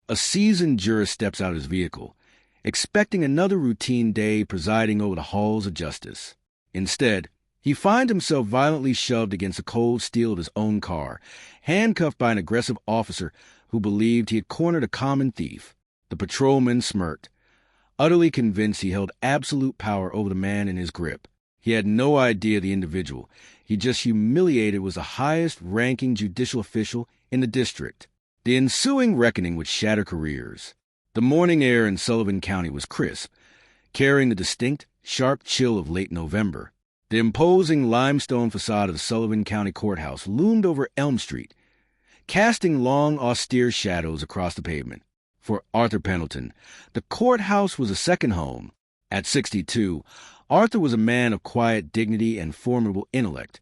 A seasoned jurist steps out of his vehicle, expecting another routine day presiding over the halls of justice. Instead, he finds himself violently shoved against the cold steel of his own car, handcuffed by an aggressive officer who believed he had cornered a common thief. The patrolman smirked, utterly convinced he held absolute power over the man in his grip. He had no idea the individual he just humiliated was the highest-ranking judicial official in the district. The ensuing reckoning would shatter careers. The morning air in Sullivan County was crisp, carrying the distinct, sharp chill of late November. The imposing limestone facade of the Sullivan County Courthouse loomed over Elm Street, casting long, austere shadows across the pavement. For Arthur Pendleton, the courthouse was a second home. At 62, Arthur was a man of quiet dignity and formidable intellect,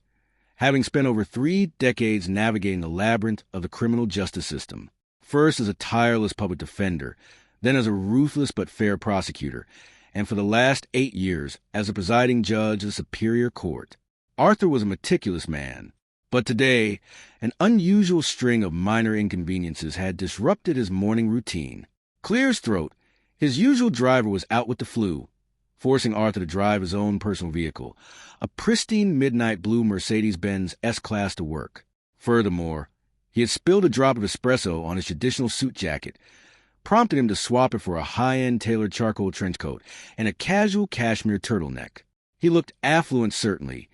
having spent over 3 decades navigating the labyrinth of the criminal justice system, first as a tireless public defender, then as a ruthless but fair prosecutor, and for the last 8 years as a presiding judge of the Superior Court. Arthur was a meticulous man, but today an unusual string of minor inconveniences had disrupted his morning routine. Clear his throat, his usual driver was out with the flu, forcing Arthur to drive his own personal vehicle, a pristine midnight blue Mercedes-Benz S-Class, to work. Furthermore, he had spilled a drop of espresso on his traditional suit jacket, prompting him to swap it for a high-end tailored charcoal trench coat and a casual cashmere turtleneck. He looked affluent, certainly,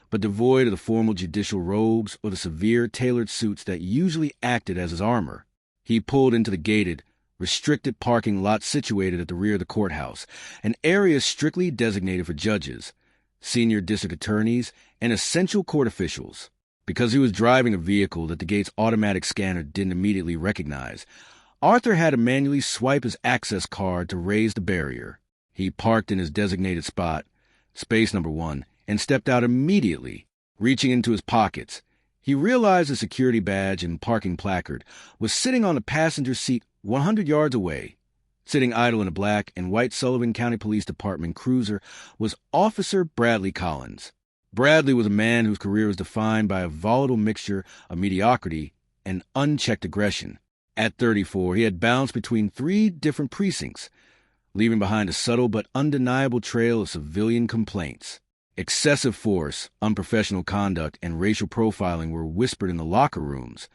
but devoid of the formal judicial robes or the severe tailored suits that usually acted as his armor. He pulled into the gated, restricted parking lot situated at the rear of the courthouse, an area strictly designated for judges, senior district attorneys, and essential court officials. Because he was driving a vehicle that the gate's automatic scanner didn't immediately recognize, Arthur had to manually swipe his access card to raise the barrier. He parked in his designated spot, space number 1, and stepped out immediately. Reaching into his pockets, he realized the security badge and parking placard was sitting on the passenger seat 100 yards away. Sitting idle in a black and white Sullivan County Police Department cruiser was Officer Bradley Collins. Bradley was a man whose career was defined by a volatile mixture of mediocrity and unchecked aggression. At 34, he had bounced between 3 different precincts, leaving behind a subtle but undeniable trail of civilian complaints. Excessive force, unprofessional conduct, and racial profiling were whispered in the locker rooms,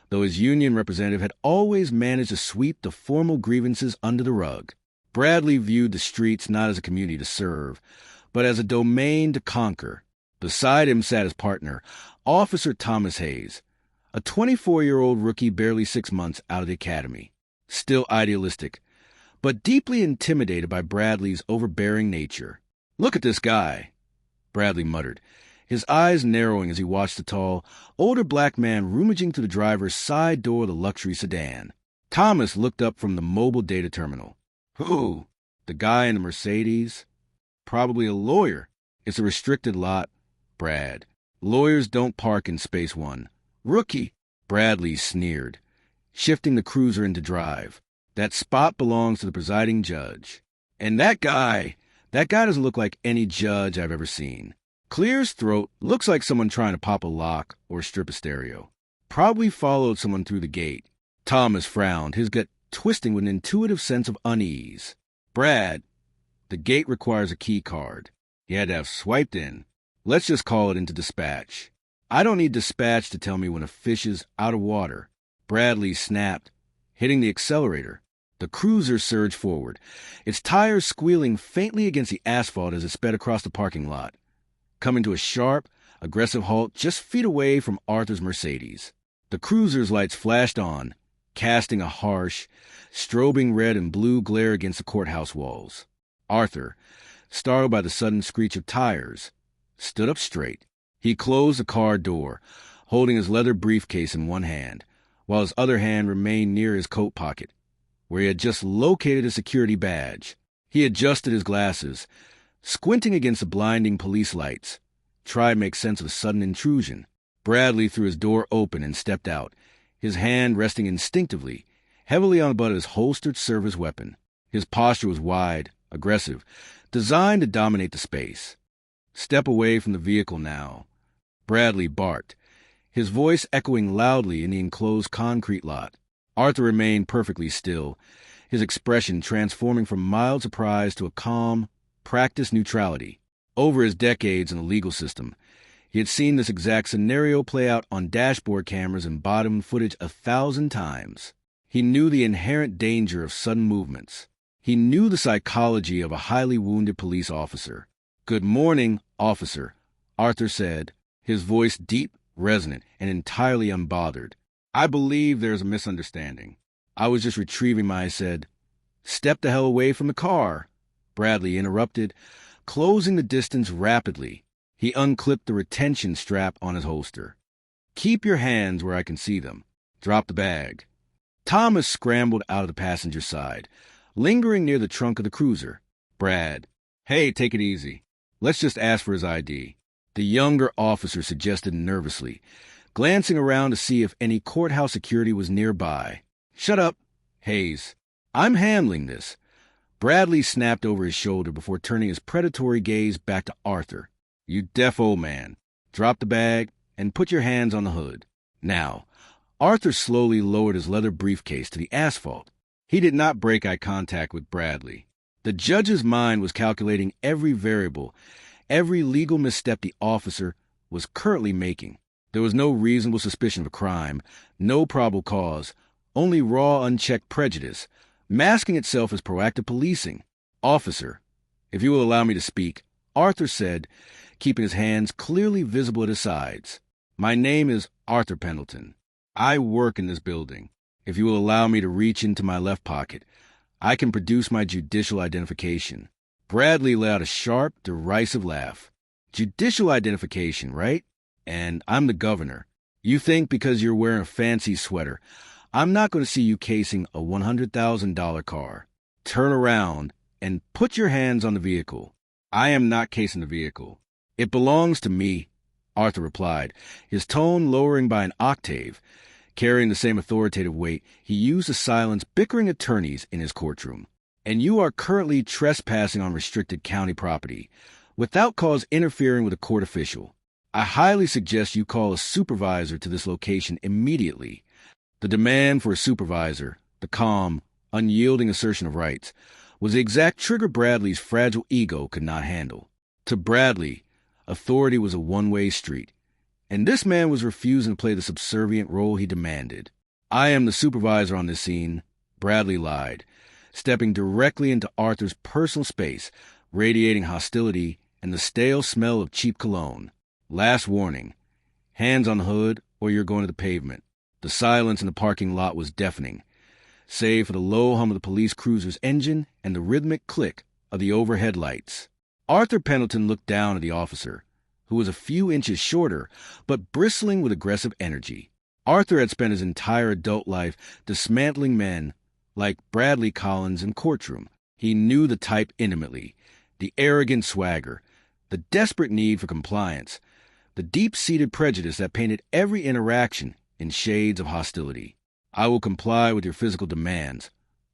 though his union representative had always managed to sweep the formal grievances under the rug. Bradley viewed the streets not as a community to serve, but as a domain to conquer. Beside him sat his partner, Officer Thomas Hayes, a 24-year-old rookie barely 6 months out of the academy. Still idealistic, but deeply intimidated by Bradley's overbearing nature. "Look at this guy," Bradley muttered, his eyes narrowing as he watched the tall, older black man rummaging through the driver's side door of the luxury sedan. Thomas looked up from the mobile data terminal. "Who? The guy in the Mercedes? Probably a lawyer. It's a restricted lot, Brad. Lawyers don't park in space 1. Rookie," Bradley sneered, shifting the cruiser into drive. "That spot belongs to the presiding judge. And that guy doesn't look like any judge I've ever seen. Clears throat, looks like someone trying to pop a lock or strip a stereo. Probably followed someone through the gate." Thomas frowned, his gut twisting with an intuitive sense of unease. "Brad, the gate requires a key card. He had to have swiped in. Let's just call it into dispatch." "I don't need dispatch to tell me when a fish is out of water." Bradley snapped, hitting the accelerator. The cruiser surged forward, its tires squealing faintly against the asphalt as it sped across the parking lot, coming to a sharp, aggressive halt just feet away from Arthur's Mercedes. The cruiser's lights flashed on, casting a harsh, strobing red and blue glare against the courthouse walls. Arthur, startled by the sudden screech of tires, stood up straight. He closed the car door, holding his leather briefcase in one hand, while his other hand remained near his coat pocket, where he had just located a security badge. He adjusted his glasses, squinting against the blinding police lights, tried to make sense of the sudden intrusion. Bradley threw his door open and stepped out, his hand resting instinctively, heavily on the butt of his holstered service weapon. His posture was wide, aggressive, designed to dominate the space. "Step away from the vehicle now," Bradley barked, his voice echoing loudly in the enclosed concrete lot. Arthur remained perfectly still, his expression transforming from mild surprise to a calm, practiced neutrality. Over his decades in the legal system, he had seen this exact scenario play out on dashboard cameras and bottom footage 1,000 times. He knew the inherent danger of sudden movements. He knew the psychology of a highly wounded police officer. "Good morning, officer," Arthur said, his voice deep, resonant, and entirely unbothered. "I believe there's a misunderstanding. I was just retrieving my," said. "Step the hell away from the car," Bradley interrupted, closing the distance rapidly. He unclipped the retention strap on his holster. "Keep your hands where I can see them. Drop the bag." Thomas scrambled out of the passenger side, lingering near the trunk of the cruiser. "Brad, hey, take it easy. Let's just ask for his ID," the younger officer suggested nervously, glancing around to see if any courthouse security was nearby. "Shut up, Hayes. I'm handling this." Bradley snapped over his shoulder before turning his predatory gaze back to Arthur. "You deaf old man. Drop the bag and put your hands on the hood. Now." Arthur slowly lowered his leather briefcase to the asphalt. He did not break eye contact with Bradley. The judge's mind was calculating every variable, every legal misstep the officer was currently making. There was no reasonable suspicion of a crime, no probable cause, only raw, unchecked prejudice, masking itself as proactive policing. "Officer, if you will allow me to speak," Arthur said, keeping his hands clearly visible at his sides. "My name is Arthur Pendleton. I work in this building. If you will allow me to reach into my left pocket, I can produce my judicial identification." Bradley let out a sharp, derisive laugh. "Judicial identification, right? And I'm the governor. You think because you're wearing a fancy sweater, I'm not going to see you casing a $100,000 car. Turn around and put your hands on the vehicle." "I am not casing the vehicle. It belongs to me," Arthur replied, his tone lowering by an octave. Carrying the same authoritative weight he used to silence bickering attorneys in his courtroom. "And you are currently trespassing on restricted county property, without cause interfering with a court official. I highly suggest you call a supervisor to this location immediately." The demand for a supervisor, the calm, unyielding assertion of rights, was the exact trigger Bradley's fragile ego could not handle. To Bradley, authority was a one-way street, and this man was refusing to play the subservient role he demanded. "I am the supervisor on this scene," Bradley lied, stepping directly into Arthur's personal space, radiating hostility and the stale smell of cheap cologne. "Last warning. Hands on the hood, or you're going to the pavement." The silence in the parking lot was deafening, save for the low hum of the police cruiser's engine and the rhythmic click of the overhead lights. Arthur Pendleton looked down at the officer, who was a few inches shorter, but bristling with aggressive energy. Arthur had spent his entire adult life dismantling men like Bradley Collins in courtroom. He knew the type intimately, the arrogant swagger, the desperate need for compliance, the deep-seated prejudice that painted every interaction in shades of hostility. "I will comply with your physical demands,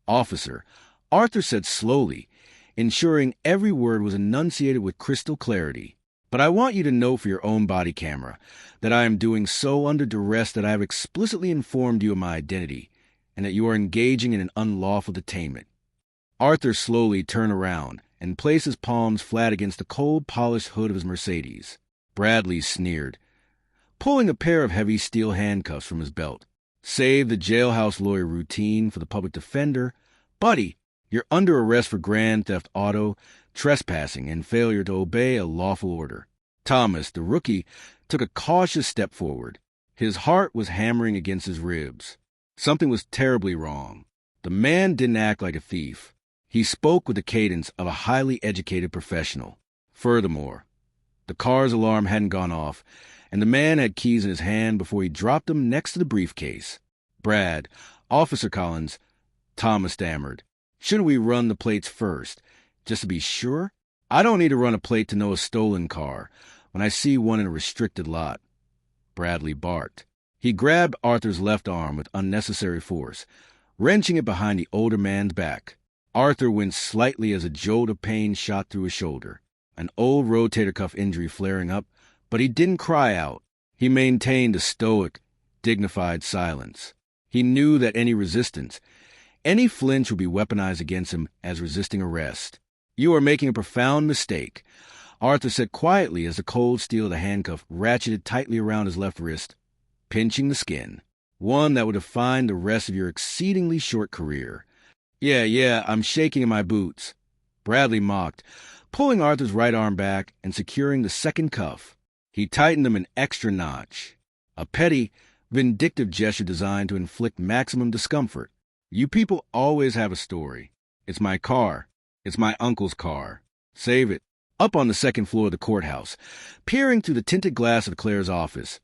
officer," Arthur said slowly, ensuring every word was enunciated with crystal clarity. "But I want you to know for your own body camera that I am doing so under duress that I have explicitly informed you of my identity and that you are engaging in an unlawful detainment." Arthur slowly turned around and placed his palms flat against the cold, polished hood of his Mercedes. Bradley sneered, pulling a pair of heavy steel handcuffs from his belt. "Save the jailhouse lawyer routine for the public defender. Buddy, you're under arrest for grand theft auto, trespassing, and failure to obey a lawful order." Thomas, the rookie, took a cautious step forward. His heart was hammering against his ribs. Something was terribly wrong. The man didn't act like a thief. He spoke with the cadence of a highly educated professional. Furthermore, the car's alarm hadn't gone off, and the man had keys in his hand before he dropped them next to the briefcase. "Brad, Officer Collins," Thomas stammered. "Shouldn't we run the plates first, just to be sure? I don't need to run a plate to know a stolen car when I see one in a restricted lot," Bradley barked. He grabbed Arthur's left arm with unnecessary force, wrenching it behind the older man's back. Arthur winced slightly as a jolt of pain shot through his shoulder, an old rotator cuff injury flaring up, but he didn't cry out. He maintained a stoic, dignified silence. He knew that any resistance, any flinch would be weaponized against him as resisting arrest. "You are making a profound mistake," Arthur said quietly as the cold steel of the handcuff ratcheted tightly around his left wrist, pinching the skin, one that would define the rest of your exceedingly short career. Yeah, I'm shaking in my boots," Bradley mocked, pulling Arthur's right arm back and securing the second cuff. He tightened them an extra notch, a petty, vindictive gesture designed to inflict maximum discomfort. "You people always have a story. It's my car. It's my uncle's car. Save it." Up on the second floor of the courthouse, peering through the tinted glass of Claire's office,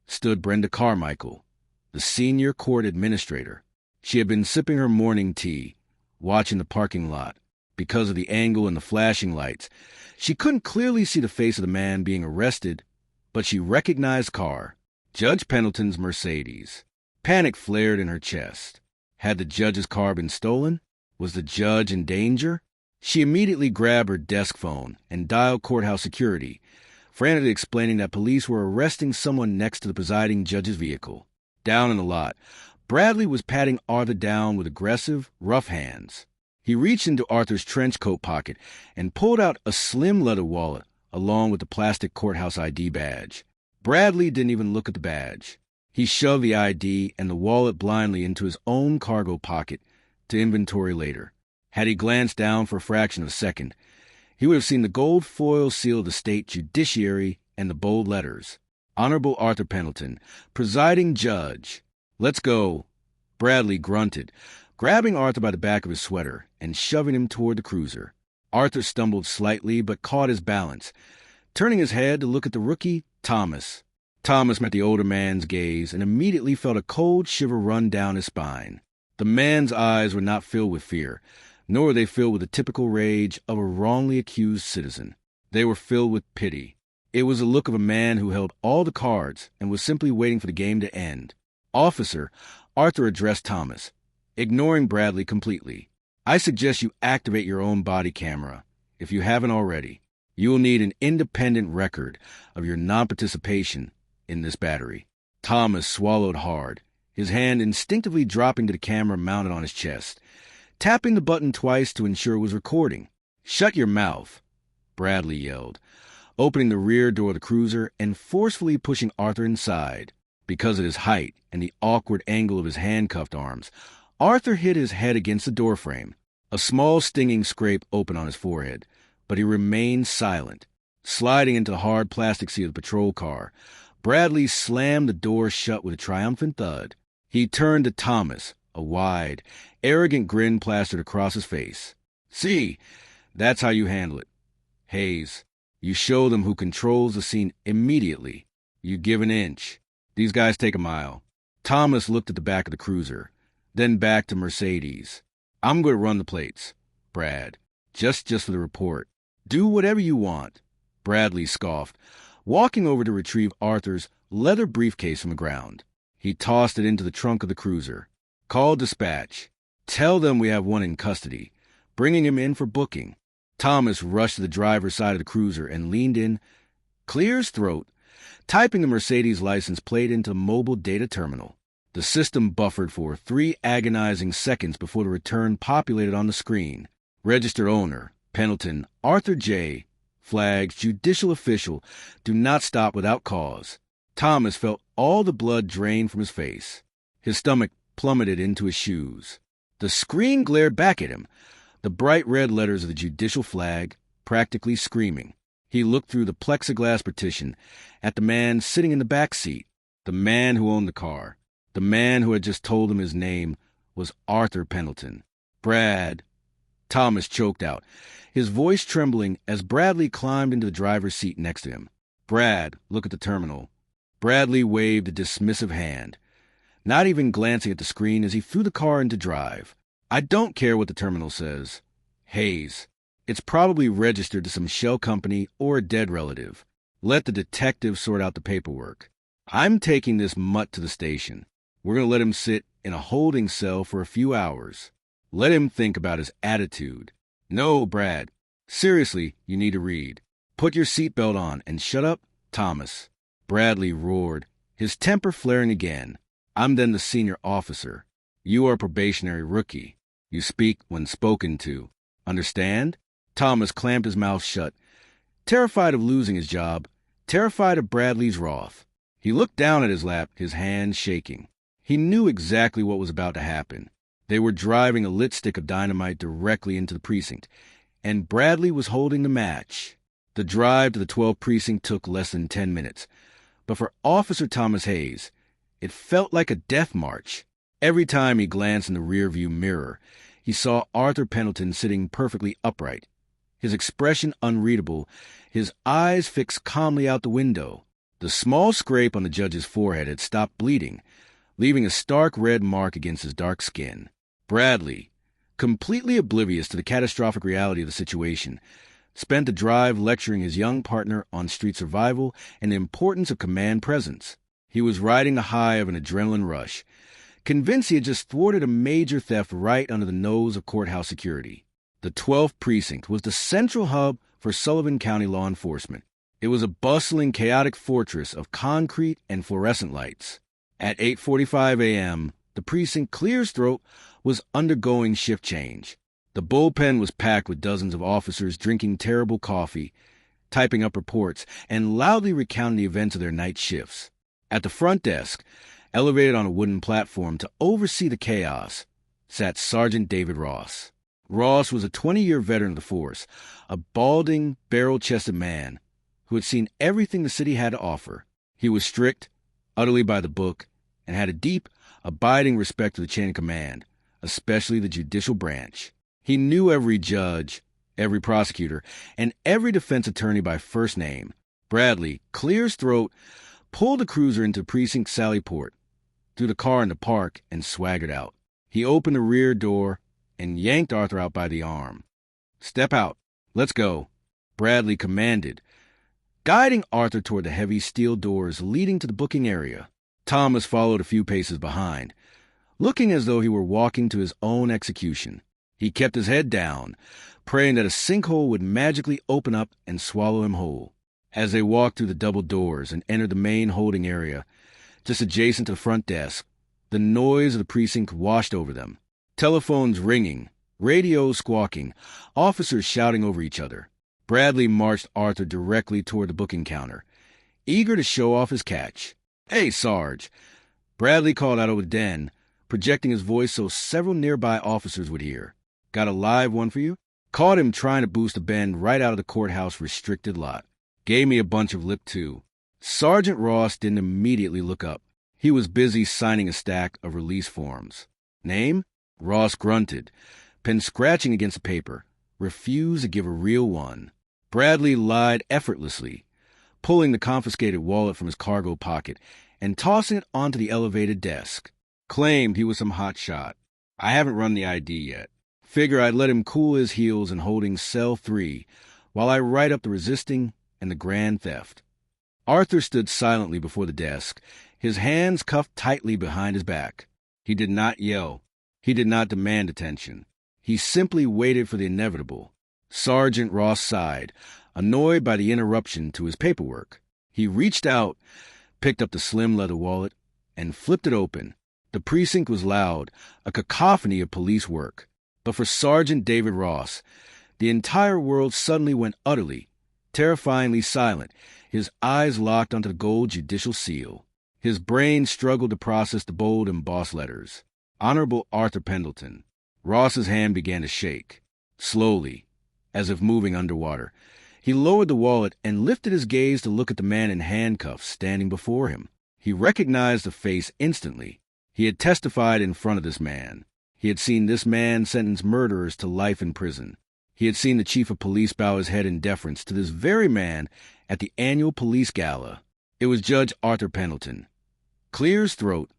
stood Brenda Carmichael, the senior court administrator. She had been sipping her morning tea, watching the parking lot. Because of the angle and the flashing lights, she couldn't clearly see the face of the man being arrested, but she recognized Carr, Judge Pendleton's Mercedes. Panic flared in her chest. Had the judge's car been stolen? Was the judge in danger? She immediately grabbed her desk phone and dialed courthouse security, frantically explaining that police were arresting someone next to the presiding judge's vehicle. Down in the lot, Bradley was patting Arthur down with aggressive, rough hands. He reached into Arthur's trench coat pocket and pulled out a slim leather wallet along with the plastic courthouse ID badge. Bradley didn't even look at the badge. He shoved the ID and the wallet blindly into his own cargo pocket to inventory later. Had he glanced down for a fraction of a second, he would have seen the gold foil seal of the state judiciary and the bold letters, "Honorable Arthur Pendleton, presiding judge." "Let's go," Bradley grunted, grabbing Arthur by the back of his sweater and shoving him toward the cruiser. Arthur stumbled slightly but caught his balance, turning his head to look at the rookie, Thomas. Thomas met the older man's gaze and immediately felt a cold shiver run down his spine. The man's eyes were not filled with fear, nor were they filled with the typical rage of a wrongly accused citizen. They were filled with pity. It was the look of a man who held all the cards and was simply waiting for the game to end. "Officer," Arthur addressed Thomas, ignoring Bradley completely. "I suggest you activate your own body camera, if you haven't already. You will need an independent record of your non-participation in this battery." Thomas swallowed hard, his hand instinctively dropping to the camera mounted on his chest, tapping the button twice to ensure it was recording. "Shut your mouth," Bradley yelled, opening the rear door of the cruiser and forcefully pushing Arthur inside. Because of his height and the awkward angle of his handcuffed arms, Arthur hit his head against the doorframe. A small stinging scrape opened on his forehead, but he remained silent. Sliding into the hard plastic seat of the patrol car, Bradley slammed the door shut with a triumphant thud. He turned to Thomas, a wide, arrogant grin plastered across his face. "See, that's how you handle it. Hayes, you show them who controls the scene immediately. You give an inch. These guys take a mile." Thomas looked at the back of the cruiser, then back to Mercedes. "I'm going to run the plates, Brad. Just for the report. Do whatever you want," Bradley scoffed, walking over to retrieve Arthur's leather briefcase from the ground. He tossed it into the trunk of the cruiser. "Call dispatch. Tell them we have one in custody, bringing him in for booking." Thomas rushed to the driver's side of the cruiser and leaned in, clear his throat, typing the Mercedes license plate into the mobile data terminal. The system buffered for 3 agonizing seconds before the return populated on the screen. Registered owner, Pendleton, Arthur J. Flags, judicial official, do not stop without cause. Thomas felt all the blood drain from his face. His stomach plummeted into his shoes. The screen glared back at him, the bright red letters of the judicial flag practically screaming. He looked through the plexiglass partition at the man sitting in the back seat, the man who owned the car. The man who had just told him his name was Arthur Pendleton. "Brad," Thomas choked out, his voice trembling as Bradley climbed into the driver's seat next to him. "Brad, look at the terminal." Bradley waved a dismissive hand, not even glancing at the screen as he threw the car into drive. "I don't care what the terminal says. Hayes, it's probably registered to some shell company or a dead relative. Let the detective sort out the paperwork. I'm taking this mutt to the station. We're going to let him sit in a holding cell for a few hours. Let him think about his attitude. No, Brad. Seriously, you need to read. Put your seatbelt on and shut up, Thomas." Bradley roared, his temper flaring again. I'm then the senior officer. You are a probationary rookie. You speak when spoken to. Understand? Thomas clamped his mouth shut, terrified of losing his job, terrified of Bradley's wrath. He looked down at his lap, his hands shaking. He knew exactly what was about to happen. They were driving a lit stick of dynamite directly into the precinct, and Bradley was holding the match. The drive to the 12th precinct took less than 10 minutes, but for Officer Thomas Hayes, it felt like a death march. Every time he glanced in the rearview mirror, he saw Arthur Pendleton sitting perfectly upright, his expression unreadable, his eyes fixed calmly out the window. The small scrape on the judge's forehead had stopped bleeding, leaving a stark red mark against his dark skin. Bradley, completely oblivious to the catastrophic reality of the situation, spent the drive lecturing his young partner on street survival and the importance of command presence. He was riding the high of an adrenaline rush, convinced he had just thwarted a major theft right under the nose of courthouse security. The 12th precinct was the central hub for Sullivan County law enforcement. It was a bustling, chaotic fortress of concrete and fluorescent lights. At 8:45 a.m., the precinct clear's throat was undergoing shift change. The bullpen was packed with dozens of officers drinking terrible coffee, typing up reports, and loudly recounting the events of their night shifts. At the front desk, elevated on a wooden platform to oversee the chaos, sat Sergeant David Ross. Ross was a 20-year veteran of the force, a balding, barrel-chested man who had seen everything the city had to offer. He was strict, utterly by the book, and had a deep, abiding respect for the chain of command, especially the judicial branch. He knew every judge, every prosecutor, and every defense attorney by first name. Bradley, clear his throat, pulled the cruiser into Precinct Sallyport, threw the car in the park, and swaggered out. He opened the rear door and yanked Arthur out by the arm. "Step out. Let's go," Bradley commanded, guiding Arthur toward the heavy steel doors leading to the booking area. Thomas followed a few paces behind, looking as though he were walking to his own execution. He kept his head down, praying that a sinkhole would magically open up and swallow him whole. As they walked through the double doors and entered the main holding area, just adjacent to the front desk, the noise of the precinct washed over them. Telephones ringing, radios squawking, officers shouting over each other. Bradley marched Arthur directly toward the booking counter, eager to show off his catch. "Hey, Sarge," Bradley called out over the den, projecting his voice so several nearby officers would hear. "Got a live one for you?" Caught him trying to boost a bend right out of the courthouse restricted lot. Gave me a bunch of lip, too. Sergeant Ross didn't immediately look up. He was busy signing a stack of release forms. "Name?" Ross grunted, pen scratching against the paper, refused to give a real one. Bradley lied effortlessly, pulling the confiscated wallet from his cargo pocket and tossing it onto the elevated desk. Claimed he was some hotshot. "I haven't run the ID yet. Figure I'd let him cool his heels in holding cell 3 while I write up the resisting and the grand theft." Arthur stood silently before the desk, his hands cuffed tightly behind his back. He did not yell. He did not demand attention. He simply waited for the inevitable. Sergeant Ross sighed, annoyed by the interruption to his paperwork. He reached out, picked up the slim leather wallet, and flipped it open. The precinct was loud, a cacophony of police work. But for Sergeant David Ross, the entire world suddenly went utterly, terrifyingly silent, his eyes locked onto the gold judicial seal. His brain struggled to process the bold embossed letters. Honorable Arthur Pendleton. Ross's hand began to shake. Slowly, as if moving underwater, he lowered the wallet and lifted his gaze to look at the man in handcuffs standing before him. He recognized the face instantly. He had testified in front of this man. He had seen this man sentence murderers to life in prison. He had seen the chief of police bow his head in deference to this very man at the annual police gala. It was Judge Arthur Pendleton. Clear his throat,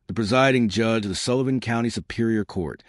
the presiding judge of the Sullivan County Superior Court,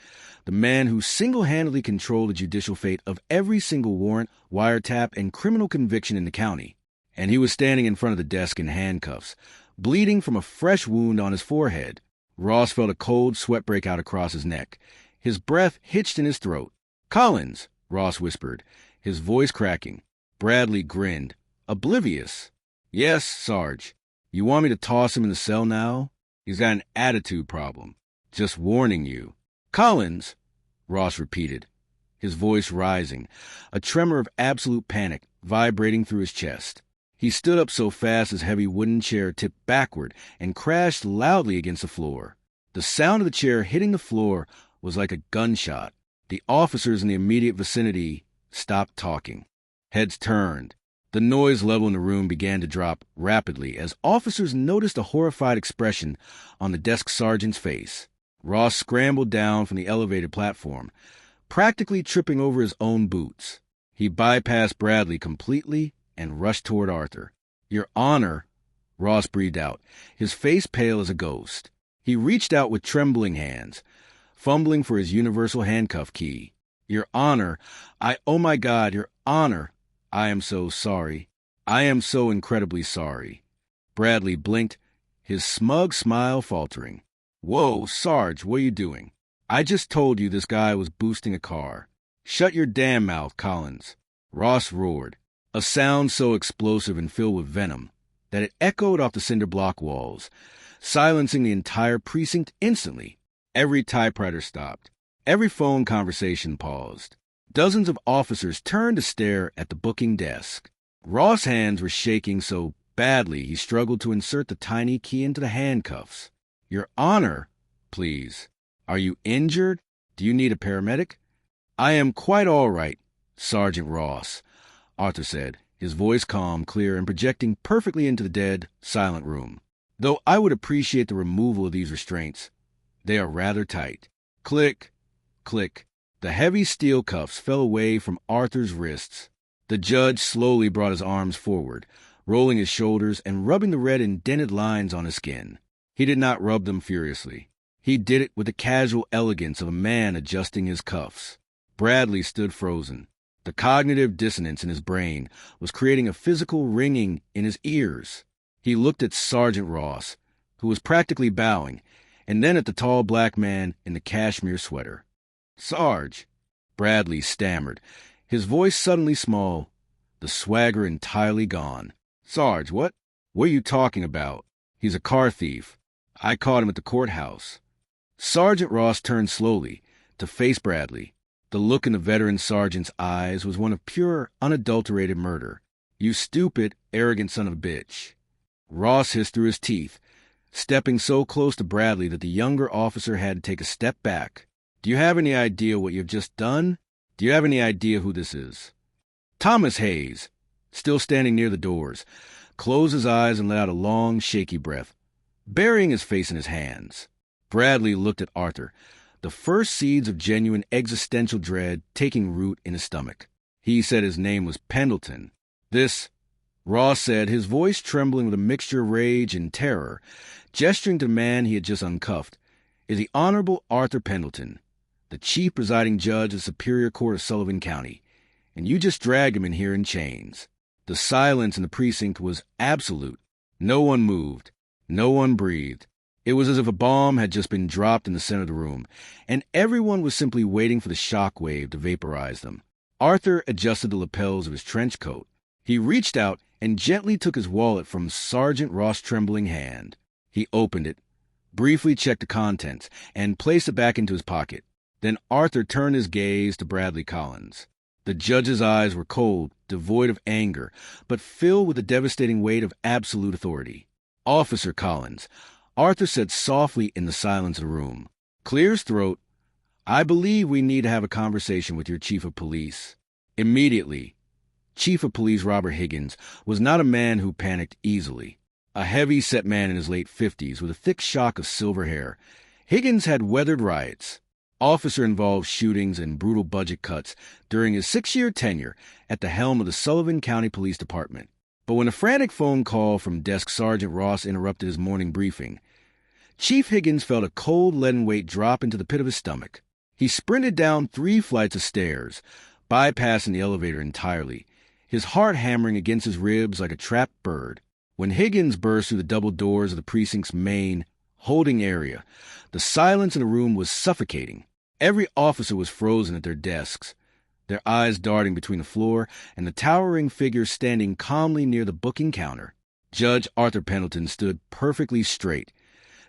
the man who single-handedly controlled the judicial fate of every single warrant, wiretap, and criminal conviction in the county. And he was standing in front of the desk in handcuffs, bleeding from a fresh wound on his forehead. Ross felt a cold sweat break out across his neck. His breath hitched in his throat. "Collins," Ross whispered, his voice cracking. Bradley grinned, oblivious. "Yes, Sarge. You want me to toss him in the cell now?" He's got an attitude problem. Just warning you. Collins, Ross repeated, his voice rising, a tremor of absolute panic vibrating through his chest. He stood up so fast his heavy wooden chair tipped backward and crashed loudly against the floor. The sound of the chair hitting the floor was like a gunshot. The officers in the immediate vicinity stopped talking. Heads turned. The noise level in the room began to drop rapidly as officers noticed a horrified expression on the desk sergeant's face. Ross scrambled down from the elevated platform, practically tripping over his own boots. He bypassed Bradley completely and rushed toward Arthur. "Your Honor," Ross breathed out, his face pale as a ghost. He reached out with trembling hands, fumbling for his universal handcuff key. "Your Honor, oh my God, Your Honor, I am so sorry. I am so incredibly sorry." Bradley blinked, his smug smile faltering. "Whoa, Sarge, what are you doing? I just told you this guy was boosting a car." "Shut your damn mouth, Collins," Ross roared, a sound so explosive and filled with venom that it echoed off the cinder block walls, silencing the entire precinct instantly. Every typewriter stopped. Every phone conversation paused. Dozens of officers turned to stare at the booking desk. Ross' hands were shaking so badly he struggled to insert the tiny key into the handcuffs. "Your Honor, please. Are you injured? Do you need a paramedic?" "I am quite all right, Sergeant Ross," Arthur said, his voice calm, clear, and projecting perfectly into the dead, silent room. "Though I would appreciate the removal of these restraints. They are rather tight." Click, click. The heavy steel cuffs fell away from Arthur's wrists. The judge slowly brought his arms forward, rolling his shoulders and rubbing the red indented lines on his skin. He did not rub them furiously. He did it with the casual elegance of a man adjusting his cuffs. Bradley stood frozen. The cognitive dissonance in his brain was creating a physical ringing in his ears. He looked at Sergeant Ross, who was practically bowing, and then at the tall black man in the cashmere sweater. "Sarge," Bradley stammered, his voice suddenly small, the swagger entirely gone. "Sarge, what are you talking about? He's a car thief. I caught him at the courthouse." Sergeant Ross turned slowly to face Bradley. The look in the veteran sergeant's eyes was one of pure, unadulterated murder. "You stupid, arrogant son of a bitch." Ross hissed through his teeth, stepping so close to Bradley that the younger officer had to take a step back. "Do you have any idea what you've just done? Do you have any idea who this is?" Thomas Hayes, still standing near the doors, closed his eyes and let out a long, shaky breath, burying his face in his hands. Bradley looked at Arthur, the first seeds of genuine existential dread taking root in his stomach. He said his name was Pendleton. "This," Ross said, his voice trembling with a mixture of rage and terror, gesturing to the man he had just uncuffed, "is the Honorable Arthur Pendleton, the Chief Presiding Judge of the Superior Court of Sullivan County, and you just dragged him in here in chains." The silence in the precinct was absolute. No one moved. No one breathed. It was as if a bomb had just been dropped in the center of the room, and everyone was simply waiting for the shock wave to vaporize them. Arthur adjusted the lapels of his trench coat. He reached out and gently took his wallet from Sergeant Ross' trembling hand. He opened it, briefly checked the contents, and placed it back into his pocket. Then Arthur turned his gaze to Bradley Collins. The judge's eyes were cold, devoid of anger, but filled with the devastating weight of absolute authority. "Officer Collins," Arthur said softly in the silence of the room. Clear his throat. "I believe we need to have a conversation with your chief of police." Immediately. Chief of Police Robert Higgins was not a man who panicked easily. A heavy-set man in his late 50s with a thick shock of silver hair, Higgins had weathered riots, officer-involved shootings, and brutal budget cuts during his 6-year tenure at the helm of the Sullivan County Police Department. But when a frantic phone call from Desk Sergeant Ross interrupted his morning briefing, Chief Higgins felt a cold, leaden weight drop into the pit of his stomach. He sprinted down 3 flights of stairs, bypassing the elevator entirely, his heart hammering against his ribs like a trapped bird. When Higgins burst through the double doors of the precinct's main, holding area, the silence in the room was suffocating. Every officer was frozen at their desks, their eyes darting between the floor and the towering figure standing calmly near the booking counter. Judge Arthur Pendleton stood perfectly straight,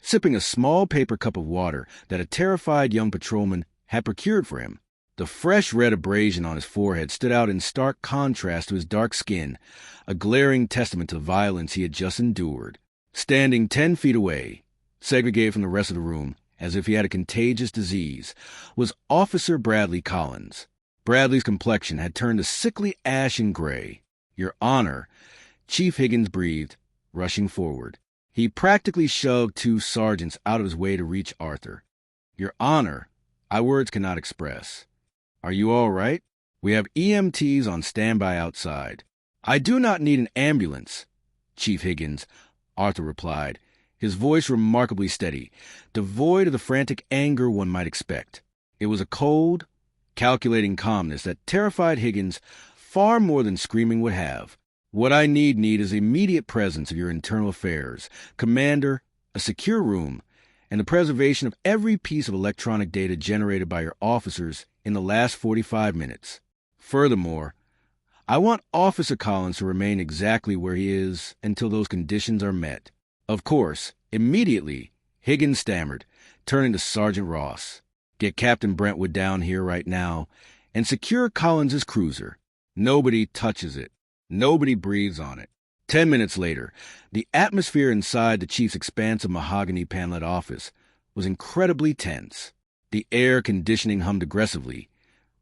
sipping a small paper cup of water that a terrified young patrolman had procured for him. The fresh red abrasion on his forehead stood out in stark contrast to his dark skin, a glaring testament to the violence he had just endured. Standing 10 feet away, segregated from the rest of the room, as if he had a contagious disease, was Officer Bradley Collins. Bradley's complexion had turned a sickly ashen gray. "Your Honor," Chief Higgins breathed, rushing forward. He practically shoved 2 sergeants out of his way to reach Arthur. "Your Honor, words cannot express. Are you all right? We have EMTs on standby outside." "I do not need an ambulance, Chief Higgins," Arthur replied, his voice remarkably steady, devoid of the frantic anger one might expect. It was a cold, calculating calmness that terrified Higgins far more than screaming would have. "What I need is immediate presence of your internal affairs, commander, a secure room, and the preservation of every piece of electronic data generated by your officers in the last 45 minutes. Furthermore, I want Officer Collins to remain exactly where he is until those conditions are met." "Of course," immediately, Higgins stammered, turning to Sergeant Ross. "Get Captain Brentwood down here right now and secure Collins's cruiser. Nobody touches it. Nobody breathes on it." 10 minutes later, the atmosphere inside the chief's expansive mahogany paneled office was incredibly tense. The air conditioning hummed aggressively,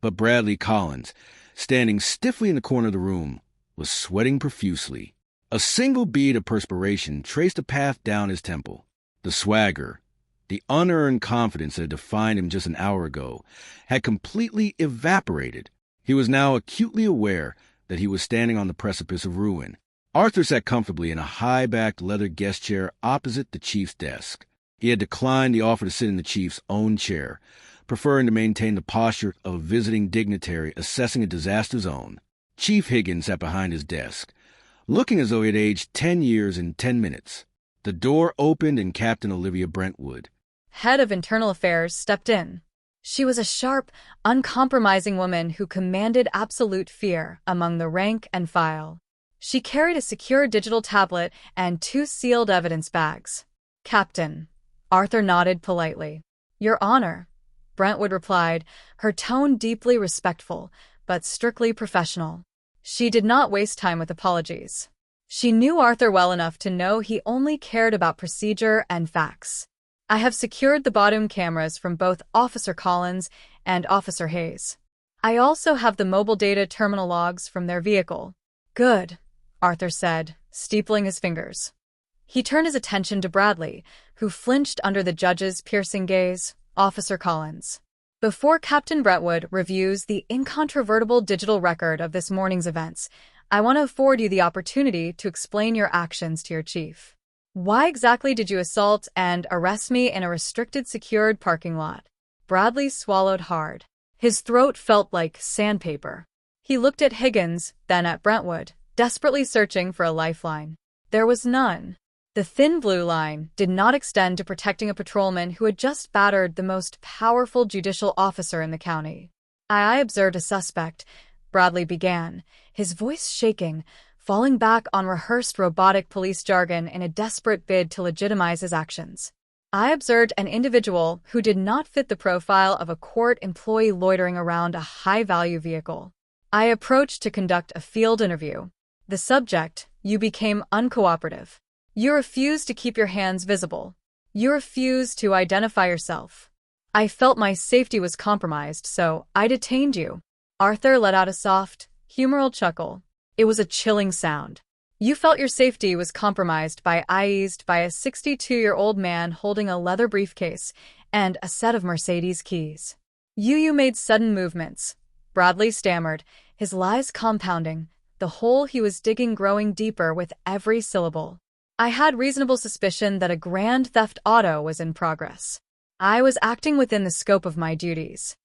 but Bradley Collins, standing stiffly in the corner of the room, was sweating profusely. A single bead of perspiration traced a path down his temple. The swagger, the unearned confidence that had defined him just an hour ago, had completely evaporated. He was now acutely aware that he was standing on the precipice of ruin. Arthur sat comfortably in a high-backed leather guest chair opposite the chief's desk. He had declined the offer to sit in the chief's own chair, preferring to maintain the posture of a visiting dignitary assessing a disaster zone. Chief Higgins sat behind his desk, looking as though he had aged 10 years in 10 minutes. The door opened and Captain Olivia Brentwood, head of Internal Affairs, stepped in. She was a sharp, uncompromising woman who commanded absolute fear among the rank and file. She carried a secure digital tablet and 2 sealed evidence bags. "Captain," Arthur nodded politely. "Your Honor," Brentwood replied, her tone deeply respectful, but strictly professional. She did not waste time with apologies. She knew Arthur well enough to know he only cared about procedure and facts. "I have secured the bottom cameras from both Officer Collins and Officer Hayes. I also have the mobile data terminal logs from their vehicle." "Good," Arthur said, steepling his fingers. He turned his attention to Bradley, who flinched under the judge's piercing gaze. "Officer Collins, before Captain Brentwood reviews the incontrovertible digital record of this morning's events, I want to afford you the opportunity to explain your actions to your chief. Why exactly did you assault and arrest me in a restricted secured parking lot?" Bradley swallowed hard. His throat felt like sandpaper. He looked at Higgins, then at Brentwood, desperately searching for a lifeline. There was none. The thin blue line did not extend to protecting a patrolman who had just battered the most powerful judicial officer in the county. I observed a suspect," Bradley began, his voice shaking, falling back on rehearsed robotic police jargon in a desperate bid to legitimize his actions. "I observed an individual who did not fit the profile of a court employee loitering around a high-value vehicle. I approached to conduct a field interview. The subject, you became uncooperative. You refused to keep your hands visible. You refused to identify yourself. I felt my safety was compromised, so I detained you." Arthur let out a soft, humoral chuckle. It was a chilling sound. "You felt your safety was compromised by a 62-year-old man holding a leather briefcase and a set of Mercedes keys. You made sudden movements," Bradley stammered, his lies compounding, the hole he was digging growing deeper with every syllable. "I had reasonable suspicion that a grand theft auto was in progress. I was acting within the scope of my duties.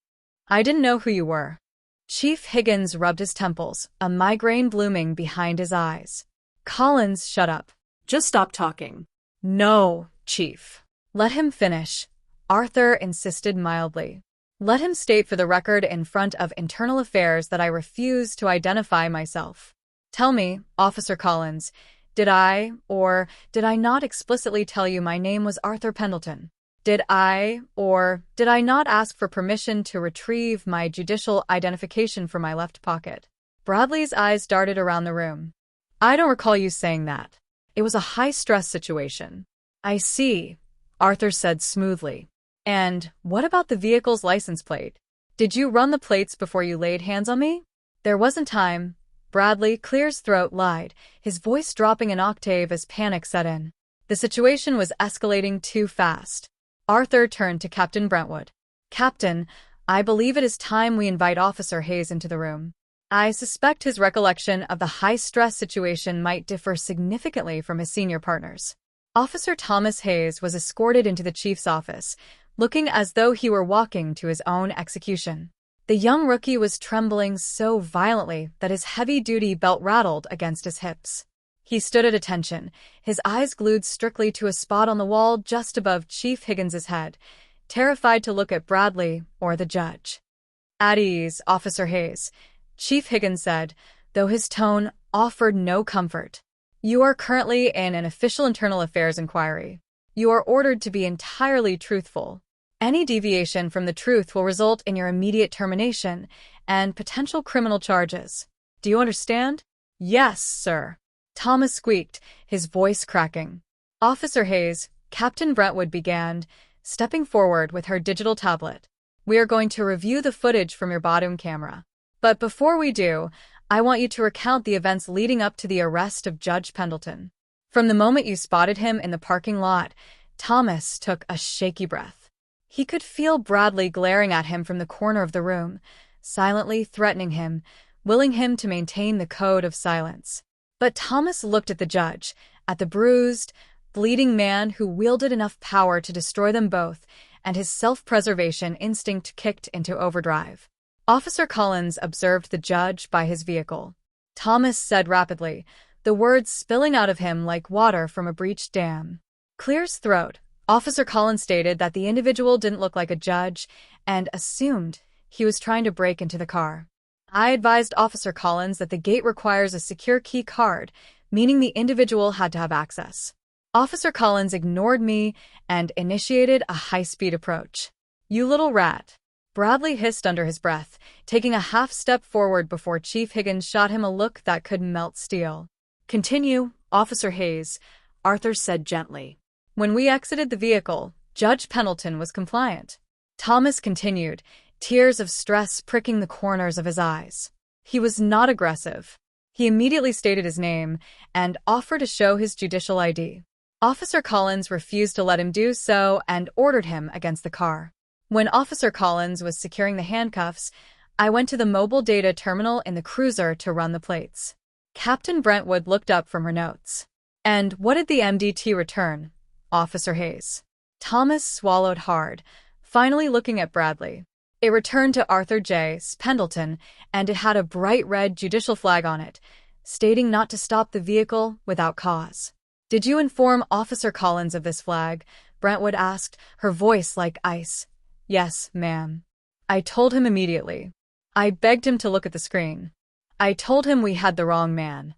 I didn't know who you were." Chief Higgins rubbed his temples, a migraine blooming behind his eyes. "Collins, shut up. Just stop talking." "No, Chief. Let him finish," Arthur insisted mildly. "Let him state for the record in front of Internal Affairs that I refuse to identify myself. Tell me, Officer Collins, Did I, or did I not explicitly tell you my name was Arthur Pendleton? Did I, or did I not ask for permission to retrieve my judicial identification from my left pocket? Bradley's eyes darted around the room. I don't recall you saying that. It was a high-stress situation. I see, Arthur said smoothly. And what about the vehicle's license plate? Did you run the plates before you laid hands on me? There wasn't time. Bradley, clear's throat, lied, his voice dropping an octave as panic set in. The situation was escalating too fast. Arthur turned to Captain Brentwood. Captain, I believe it is time we invite Officer Hayes into the room. I suspect his recollection of the high-stress situation might differ significantly from his senior partners. Officer Thomas Hayes was escorted into the chief's office, looking as though he were walking to his own execution. The young rookie was trembling so violently that his heavy-duty belt rattled against his hips. He stood at attention, his eyes glued strictly to a spot on the wall just above Chief Higgins's head, terrified to look at Bradley or the judge. At ease, Officer Hayes, Chief Higgins said, though his tone offered no comfort. You are currently in an official internal affairs inquiry. You are ordered to be entirely truthful. Any deviation from the truth will result in your immediate termination and potential criminal charges. Do you understand? Yes, sir. Thomas squeaked, his voice cracking. Officer Hayes, Captain Brentwood began, stepping forward with her digital tablet. We are going to review the footage from your bottom camera. But before we do, I want you to recount the events leading up to the arrest of Judge Pendleton. From the moment you spotted him in the parking lot, Thomas took a shaky breath. He could feel Bradley glaring at him from the corner of the room, silently threatening him, willing him to maintain the code of silence. But Thomas looked at the judge, at the bruised, bleeding man who wielded enough power to destroy them both, and his self-preservation instinct kicked into overdrive. Officer Collins observed the judge by his vehicle. Thomas said rapidly, the words spilling out of him like water from a breached dam. Clear's throat. Officer Collins stated that the individual didn't look like a judge and assumed he was trying to break into the car. I advised Officer Collins that the gate requires a secure key card, meaning the individual had to have access. Officer Collins ignored me and initiated a high-speed approach. You little rat. Bradley hissed under his breath, taking a half step forward before Chief Higgins shot him a look that could melt steel. Continue, Officer Hayes, Arthur said gently. When we exited the vehicle, Judge Pendleton was compliant. Thomas continued, tears of stress pricking the corners of his eyes. He was not aggressive. He immediately stated his name and offered to show his judicial ID. Officer Collins refused to let him do so and ordered him against the car. When Officer Collins was securing the handcuffs, I went to the mobile data terminal in the cruiser to run the plates. Captain Brentwood looked up from her notes. And what did the MDT return, Officer Hayes? Thomas swallowed hard, finally looking at Bradley. It returned to Arthur J. Pendleton, and it had a bright red judicial flag on it, stating not to stop the vehicle without cause. Did you inform Officer Collins of this flag? Brentwood asked, her voice like ice. Yes, ma'am. I told him immediately. I begged him to look at the screen. I told him we had the wrong man.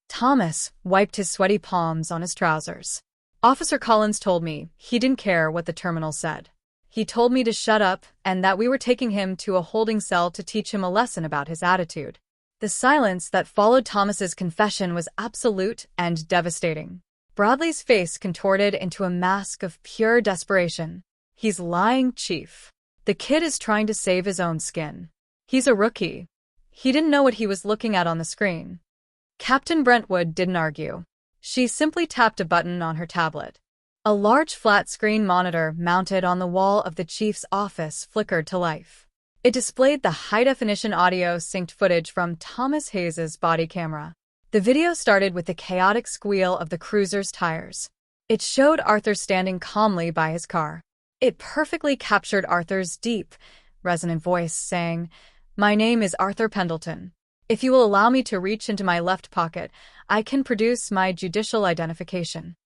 Thomas wiped his sweaty palms on his trousers. Officer Collins told me he didn't care what the terminal said. He told me to shut up and that we were taking him to a holding cell to teach him a lesson about his attitude. The silence that followed Thomas's confession was absolute and devastating. Bradley's face contorted into a mask of pure desperation. He's lying, Chief. The kid is trying to save his own skin. He's a rookie. He didn't know what he was looking at on the screen. Captain Brentwood didn't argue. She simply tapped a button on her tablet. A large flat-screen monitor mounted on the wall of the chief's office flickered to life. It displayed the high-definition audio-synced footage from Thomas Hayes's body camera. The video started with the chaotic squeal of the cruiser's tires. It showed Arthur standing calmly by his car. It perfectly captured Arthur's deep, resonant voice saying, "My name is Arthur Pendleton. If you will allow me to reach into my left pocket, I can produce my judicial identification."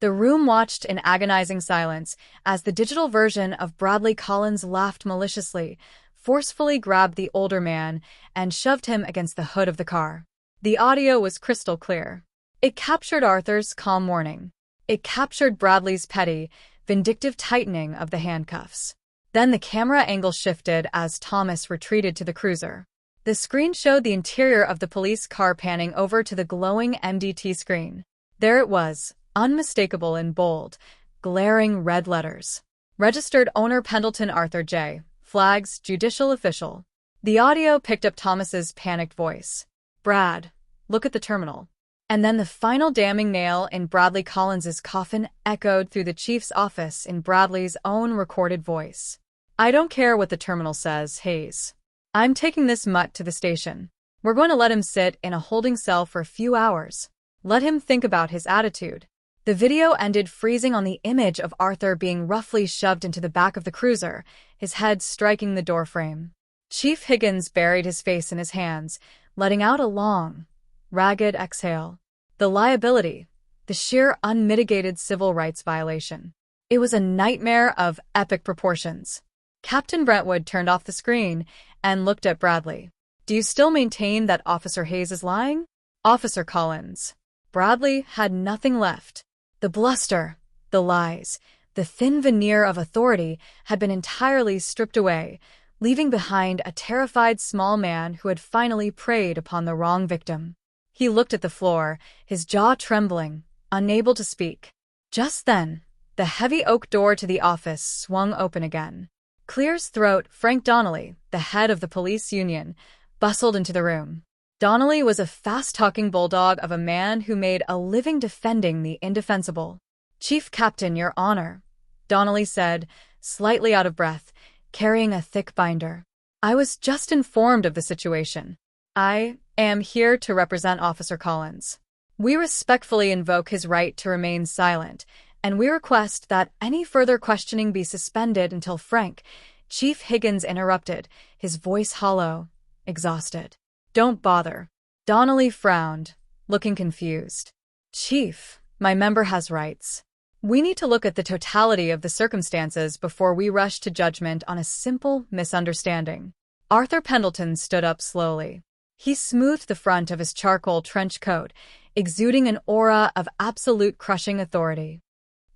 The room watched in agonizing silence as the digital version of Bradley Collins laughed maliciously, forcefully grabbed the older man, and shoved him against the hood of the car. The audio was crystal clear. It captured Arthur's calm warning. It captured Bradley's petty, vindictive tightening of the handcuffs. Then the camera angle shifted as Thomas retreated to the cruiser. The screen showed the interior of the police car panning over to the glowing MDT screen. There it was, unmistakable in bold, glaring red letters. Registered owner Pendleton Arthur J. Flags, judicial official. The audio picked up Thomas's panicked voice. "Brad, look at the terminal." And then the final damning nail in Bradley Collins's coffin echoed through the chief's office in Bradley's own recorded voice. "I don't care what the terminal says, Hayes. I'm taking this mutt to the station. We're going to let him sit in a holding cell for a few hours. Let him think about his attitude." The video ended freezing on the image of Arthur being roughly shoved into the back of the cruiser, his head striking the doorframe. Chief Higgins buried his face in his hands, letting out a long, ragged exhale. The liability, the sheer unmitigated civil rights violation. It was a nightmare of epic proportions. Captain Brentwood turned off the screen and looked at Bradley. "Do you still maintain that Officer Hayes is lying?" "Officer Collins." Bradley had nothing left. The bluster, the lies, the thin veneer of authority had been entirely stripped away, leaving behind a terrified small man who had finally preyed upon the wrong victim. He looked at the floor, his jaw trembling, unable to speak. Just then, the heavy oak door to the office swung open again. Clear's throat, Frank Donnelly, the head of the police union, bustled into the room. Donnelly was a fast-talking bulldog of a man who made a living defending the indefensible. "Chief Captain, Your Honor," Donnelly said, slightly out of breath, carrying a thick binder. "I was just informed of the situation. I am here to represent Officer Collins. We respectfully invoke his right to remain silent, and we request that any further questioning be suspended until Frank." Chief Higgins interrupted, his voice hollow, exhausted. "Don't bother." Donnelly frowned, looking confused. "Chief, my member has rights. We need to look at the totality of the circumstances before we rush to judgment on a simple misunderstanding." Arthur Pendleton stood up slowly. He smoothed the front of his charcoal trench coat, exuding an aura of absolute crushing authority.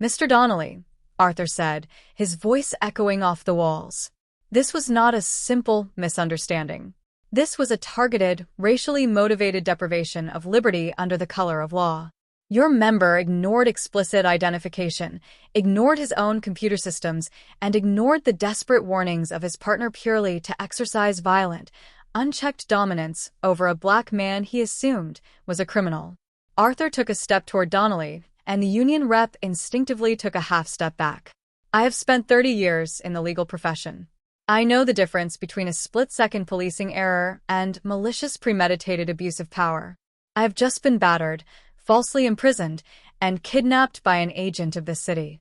"Mr. Donnelly," Arthur said, his voice echoing off the walls. "This was not a simple misunderstanding. This was a targeted, racially motivated deprivation of liberty under the color of law. Your member ignored explicit identification, ignored his own computer systems, and ignored the desperate warnings of his partner purely to exercise violent, unchecked dominance over a black man he assumed was a criminal." Arthur took a step toward Donnelly, and the union rep instinctively took a half step back. "I have spent 30 years in the legal profession. I know the difference between a split-second policing error and malicious premeditated abuse of power. I have just been battered, falsely imprisoned, and kidnapped by an agent of this city."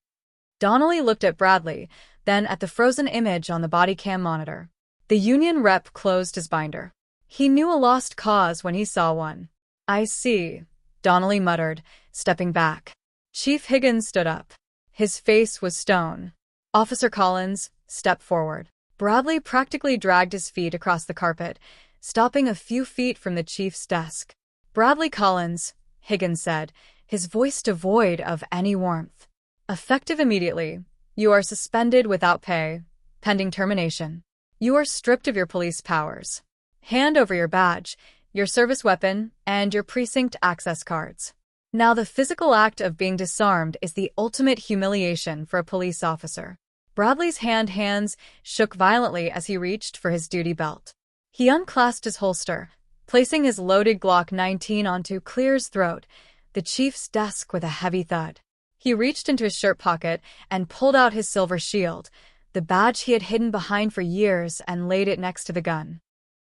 Donnelly looked at Bradley, then at the frozen image on the body cam monitor. The union rep closed his binder. He knew a lost cause when he saw one. "I see," Donnelly muttered, stepping back. Chief Higgins stood up. His face was stone. "Officer Collins, step forward." Bradley practically dragged his feet across the carpet, stopping a few feet from the chief's desk. "Bradley Collins," Higgins said, his voice devoid of any warmth. "Effective immediately, you are suspended without pay, pending termination. You are stripped of your police powers. Hand over your badge, your service weapon, and your precinct access cards." Now, the physical act of being disarmed is the ultimate humiliation for a police officer. Bradley's hands shook violently as he reached for his duty belt. He unclasped his holster, placing his loaded Glock 19 onto Clear's throat, the chief's desk with a heavy thud. He reached into his shirt pocket and pulled out his silver shield, the badge he had hidden behind for years, and laid it next to the gun.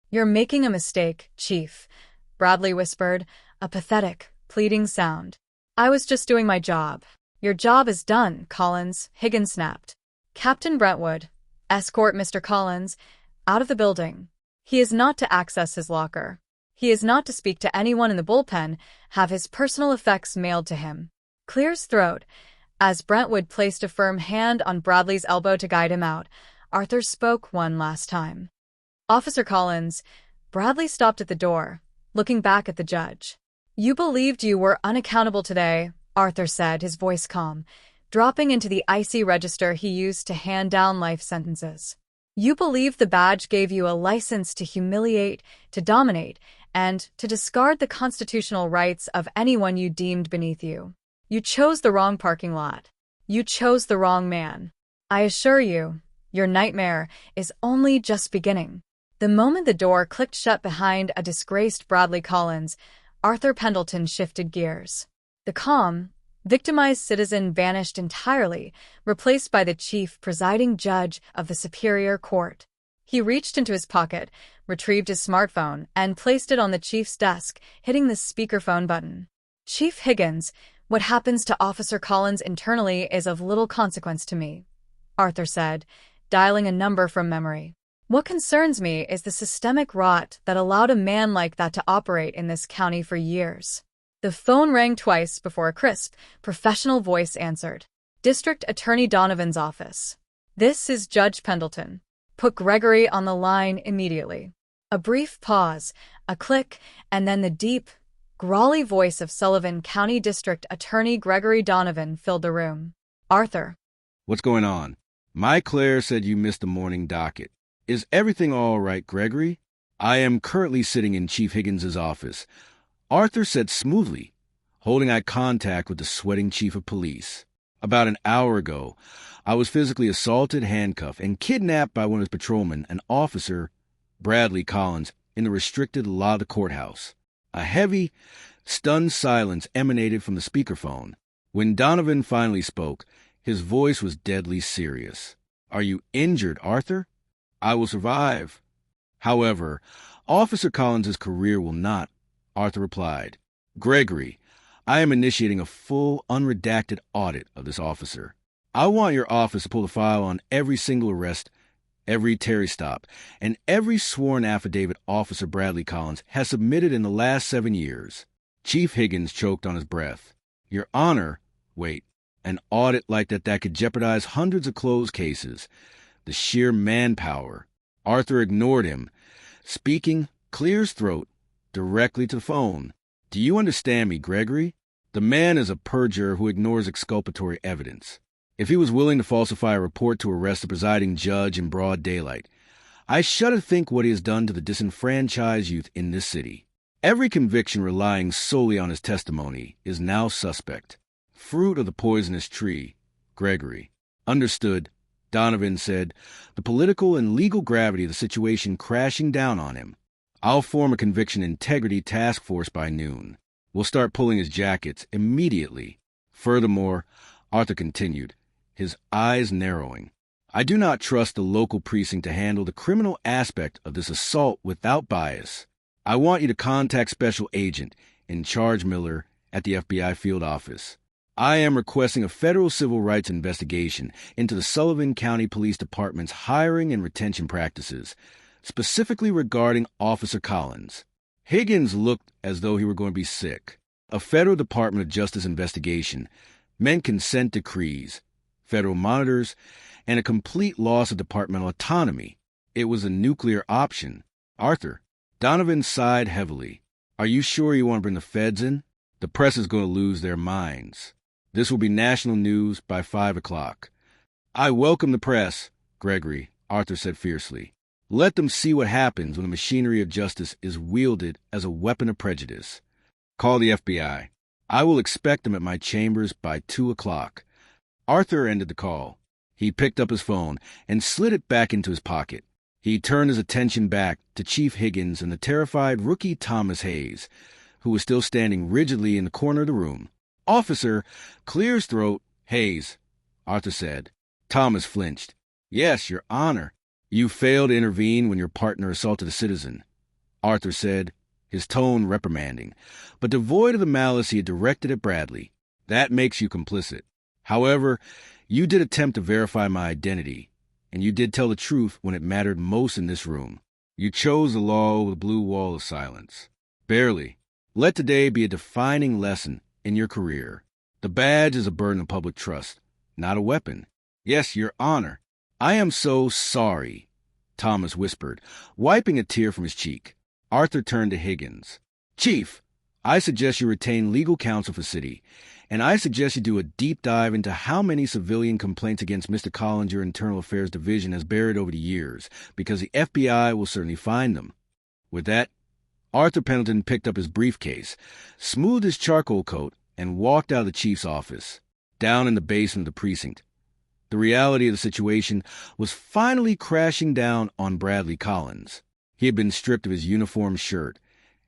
"You're making a mistake, Chief," Bradley whispered, a pathetic, pleading sound. "I was just doing my job." "Your job is done, Collins," Higgins snapped. "Captain Brentwood, escort Mr. Collins out of the building. He is not to access his locker. He is not to speak to anyone in the bullpen, have his personal effects mailed to him." Clear's throat. As Brentwood placed a firm hand on Bradley's elbow to guide him out, Arthur spoke one last time. "Officer Collins," Bradley stopped at the door, looking back at the judge. You believed you were unaccountable today, Arthur said, his voice calm, dropping into the icy register he used to hand down life sentences. You believed the badge gave you a license to humiliate, to dominate, and to discard the constitutional rights of anyone you deemed beneath you. You chose the wrong parking lot. You chose the wrong man. I assure you, your nightmare is only just beginning. The moment the door clicked shut behind a disgraced Bradley Collins, Arthur Pendleton shifted gears. The calm, victimized citizen vanished entirely, replaced by the chief presiding judge of the Superior Court. He reached into his pocket, retrieved his smartphone, and placed it on the chief's desk, hitting the speakerphone button. Chief Higgins, what happens to Officer Collins internally is of little consequence to me, Arthur said, dialing a number from memory. What concerns me is the systemic rot that allowed a man like that to operate in this county for years. The phone rang twice before a crisp, professional voice answered. District Attorney Donovan's office. This is Judge Pendleton. Put Gregory on the line immediately. A brief pause, a click, and then the deep, growly voice of Sullivan County District Attorney Gregory Donovan filled the room. Arthur. What's going on? My Claire said you missed the morning docket. Is everything all right, Gregory? I am currently sitting in Chief Higgins's office, Arthur said smoothly, holding eye contact with the sweating chief of police. About an hour ago, I was physically assaulted, handcuffed, and kidnapped by one of his patrolmen, an officer, Bradley Collins, in the restricted lot of the courthouse. A heavy, stunned silence emanated from the speakerphone. When Donovan finally spoke, his voice was deadly serious. Are you injured, Arthur? I will survive. However, Officer Collins's career will not, Arthur replied. Gregory, I am initiating a full, unredacted audit of this officer. I want your office to pull the file on every single arrest, every Terry stop, and every sworn affidavit Officer Bradley Collins has submitted in the last 7 years. Chief Higgins choked on his breath. Your Honor, wait, an audit like that could jeopardize hundreds of closed cases. The sheer manpower. Arthur ignored him, speaking, clear his throat, directly to the phone. Do you understand me, Gregory? The man is a perjurer who ignores exculpatory evidence. If he was willing to falsify a report to arrest the presiding judge in broad daylight, I shudder to think what he has done to the disenfranchised youth in this city. Every conviction relying solely on his testimony is now suspect. Fruit of the poisonous tree, Gregory. Understood, Donovan said, the political and legal gravity of the situation crashing down on him. I'll form a conviction integrity task force by noon. We'll start pulling his jackets immediately. Furthermore, Arthur continued, his eyes narrowing, I do not trust the local precinct to handle the criminal aspect of this assault without bias. I want you to contact Special Agent in charge Miller at the FBI field office. I am requesting a federal civil rights investigation into the Sullivan County Police Department's hiring and retention practices, specifically regarding Officer Collins. Higgins looked as though he were going to be sick. A federal Department of Justice investigation meant consent decrees, federal monitors, and a complete loss of departmental autonomy. It was a nuclear option. Arthur, Donovan sighed heavily. Are you sure you want to bring the feds in? The press is going to lose their minds. This will be national news by 5 o'clock. I welcome the press, Gregory, Arthur said fiercely. Let them see what happens when the machinery of justice is wielded as a weapon of prejudice. Call the FBI. I will expect them at my chambers by 2 o'clock. Arthur ended the call. He picked up his phone and slid it back into his pocket. He turned his attention back to Chief Higgins and the terrified rookie Thomas Hayes, who was still standing rigidly in the corner of the room. Officer, clear his throat. Hayes, Arthur said. Thomas flinched. Yes, Your Honor. You failed to intervene when your partner assaulted a citizen, Arthur said, his tone reprimanding, but devoid of the malice he had directed at Bradley. That makes you complicit. However, you did attempt to verify my identity, and you did tell the truth when it mattered most in this room. You chose the law over the blue wall of silence. Barely. Let today be a defining lesson in your career. The badge is a burden of public trust, not a weapon. Yes, Your Honor. I am so sorry, Thomas whispered, wiping a tear from his cheek. Arthur turned to Higgins. Chief, I suggest you retain legal counsel for City, and I suggest you do a deep dive into how many civilian complaints against Mr. Collins your Internal Affairs Division has buried over the years, because the FBI will certainly find them. With that, Arthur Pendleton picked up his briefcase, smoothed his charcoal coat, and walked out of the chief's office, down in the basement of the precinct. The reality of the situation was finally crashing down on Bradley Collins. He had been stripped of his uniform shirt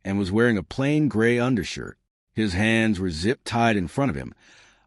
and was wearing a plain gray undershirt. His hands were zip-tied in front of him,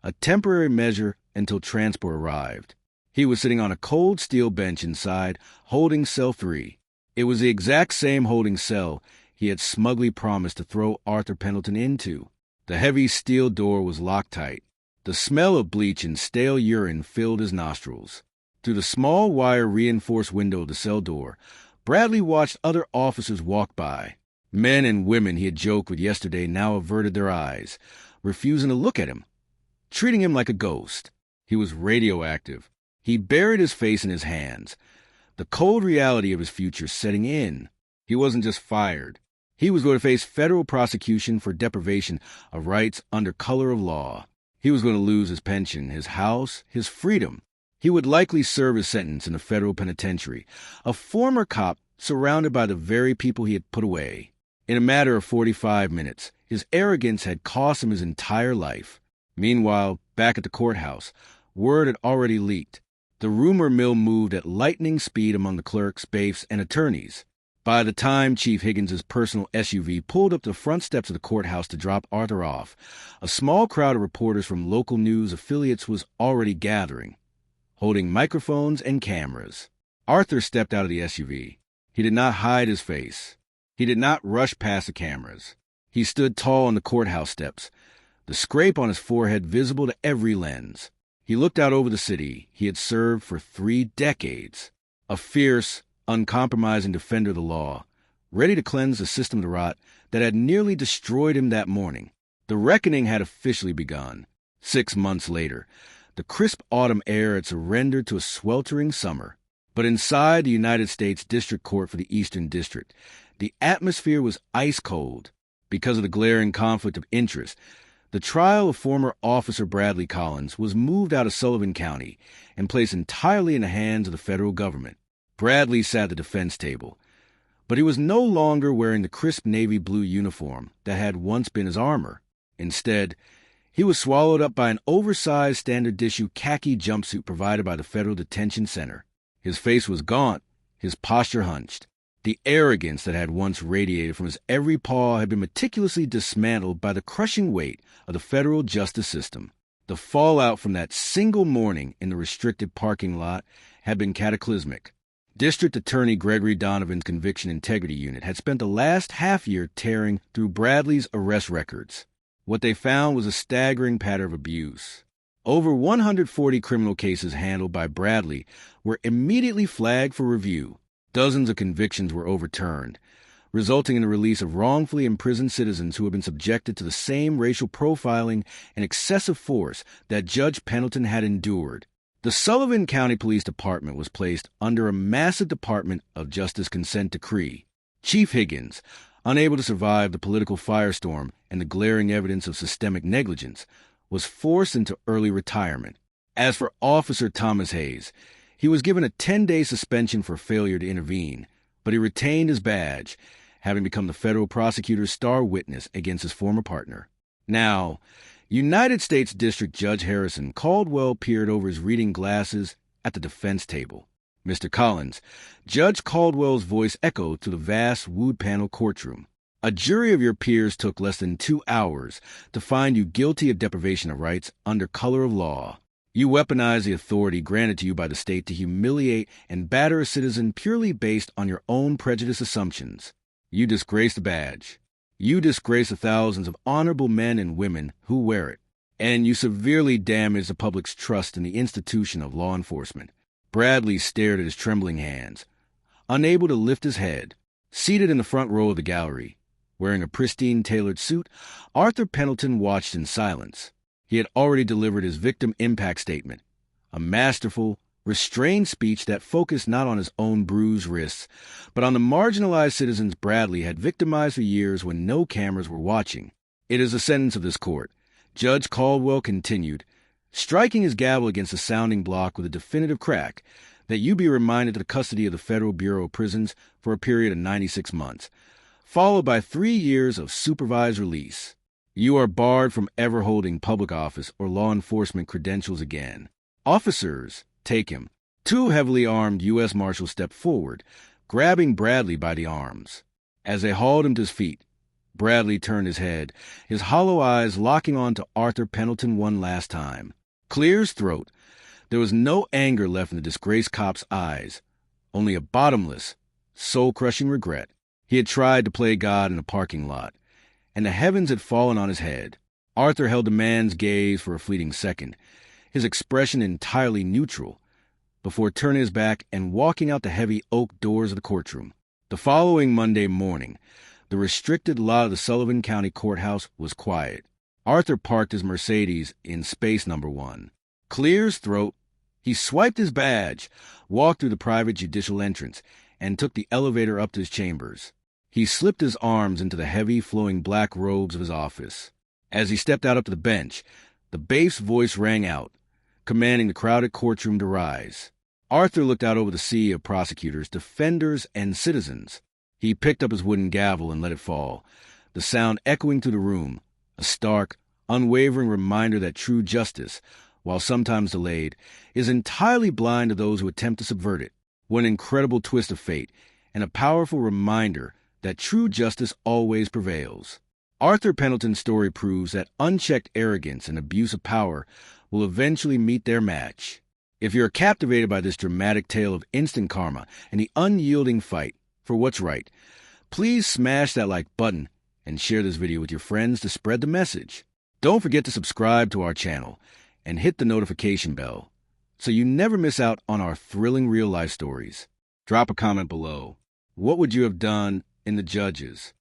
a temporary measure until transport arrived. He was sitting on a cold steel bench inside, holding cell 3. It was the exact same holding cell he had smugly promised to throw Arthur Pendleton into. The heavy steel door was locked tight. The smell of bleach and stale urine filled his nostrils. Through the small wire-reinforced window of the cell door, Bradley watched other officers walk by. Men and women he had joked with yesterday now averted their eyes, refusing to look at him, treating him like a ghost. He was radioactive. He buried his face in his hands, the cold reality of his future setting in. He wasn't just fired. He was going to face federal prosecution for deprivation of rights under color of law. He was going to lose his pension, his house, his freedom. He would likely serve his sentence in a federal penitentiary, a former cop surrounded by the very people he had put away. In a matter of 45 minutes, his arrogance had cost him his entire life. Meanwhile, back at the courthouse, word had already leaked. The rumor mill moved at lightning speed among the clerks, bailiffs, and attorneys. By the time Chief Higgins's personal SUV pulled up to the front steps of the courthouse to drop Arthur off, a small crowd of reporters from local news affiliates was already gathering, holding microphones and cameras. Arthur stepped out of the SUV. He did not hide his face. He did not rush past the cameras. He stood tall on the courthouse steps, the scrape on his forehead visible to every lens. He looked out over the city he had served for 3 decades, a fierce, uncompromising defender of the law, ready to cleanse the system of the rot that had nearly destroyed him that morning. The reckoning had officially begun. 6 months later, the crisp autumn air had surrendered to a sweltering summer. But inside the United States District Court for the Eastern District, the atmosphere was ice cold. Because of the glaring conflict of interest, the trial of former Officer Bradley Collins was moved out of Sullivan County and placed entirely in the hands of the federal government. Bradley sat at the defense table, but he was no longer wearing the crisp navy blue uniform that had once been his armor. Instead, he was swallowed up by an oversized standard-issue khaki jumpsuit provided by the Federal Detention Center. His face was gaunt, his posture hunched. The arrogance that had once radiated from his every paw had been meticulously dismantled by the crushing weight of the federal justice system. The fallout from that single morning in the restricted parking lot had been cataclysmic. District Attorney Gregory Donovan's Conviction Integrity Unit had spent the last half-year tearing through Bradley's arrest records. What they found was a staggering pattern of abuse. Over 140 criminal cases handled by Bradley were immediately flagged for review. Dozens of convictions were overturned, resulting in the release of wrongfully imprisoned citizens who had been subjected to the same racial profiling and excessive force that Judge Pendleton had endured. The Sullivan County Police Department was placed under a massive Department of Justice consent decree. Chief Higgins, unable to survive the political firestorm and the glaring evidence of systemic negligence, was forced into early retirement. As for Officer Thomas Hayes, he was given a 10-day suspension for failure to intervene, but he retained his badge, having become the federal prosecutor's star witness against his former partner. Now, United States District Judge Harrison Caldwell peered over his reading glasses at the defense table. Mr. Collins, Judge Caldwell's voice echoed through the vast wood-panel courtroom. A jury of your peers took less than 2 hours to find you guilty of deprivation of rights under color of law. You weaponized the authority granted to you by the state to humiliate and batter a citizen purely based on your own prejudice assumptions. You disgraced the badge. You disgrace the thousands of honorable men and women who wear it, and you severely damage the public's trust in the institution of law enforcement. Bradley stared at his trembling hands, unable to lift his head. Seated in the front row of the gallery, wearing a pristine tailored suit, Arthur Pendleton watched in silence. He had already delivered his victim impact statement, a masterful, restrained speech that focused not on his own bruised wrists, but on the marginalized citizens Bradley had victimized for years when no cameras were watching. It is the sentence of this court. Judge Caldwell continued, striking his gavel against the sounding block with a definitive crack, that you be remanded to the custody of the Federal Bureau of Prisons for a period of 96 months, followed by 3 years of supervised release. You are barred from ever holding public office or law enforcement credentials again. Officers, take him. 2 heavily armed U.S. Marshals stepped forward, grabbing Bradley by the arms. As they hauled him to his feet, Bradley turned his head, his hollow eyes locking on to Arthur Pendleton one last time. Clear his throat. There was no anger left in the disgraced cop's eyes, only a bottomless, soul-crushing regret. He had tried to play God in a parking lot, and the heavens had fallen on his head. Arthur held the man's gaze for a fleeting second, his expression entirely neutral, before turning his back and walking out the heavy oak doors of the courtroom. The following Monday morning, the restricted lot of the Sullivan County Courthouse was quiet. Arthur parked his Mercedes in space number 1. Clear his throat, he swiped his badge, walked through the private judicial entrance, and took the elevator up to his chambers. He slipped his arms into the heavy, flowing black robes of his office. As he stepped out up to the bench, the bass voice rang out, commanding the crowded courtroom to rise. Arthur looked out over the sea of prosecutors, defenders, and citizens. He picked up his wooden gavel and let it fall, the sound echoing through the room, a stark, unwavering reminder that true justice, while sometimes delayed, is entirely blind to those who attempt to subvert it. What an incredible twist of fate, and a powerful reminder that true justice always prevails. Arthur Pendleton's story proves that unchecked arrogance and abuse of power will eventually meet their match. If you're captivated by this dramatic tale of instant karma and the unyielding fight for what's right, please smash that like button and share this video with your friends to spread the message. Don't forget to subscribe to our channel and hit the notification bell so you never miss out on our thrilling real-life stories. Drop a comment below. What would you have done in the Judges?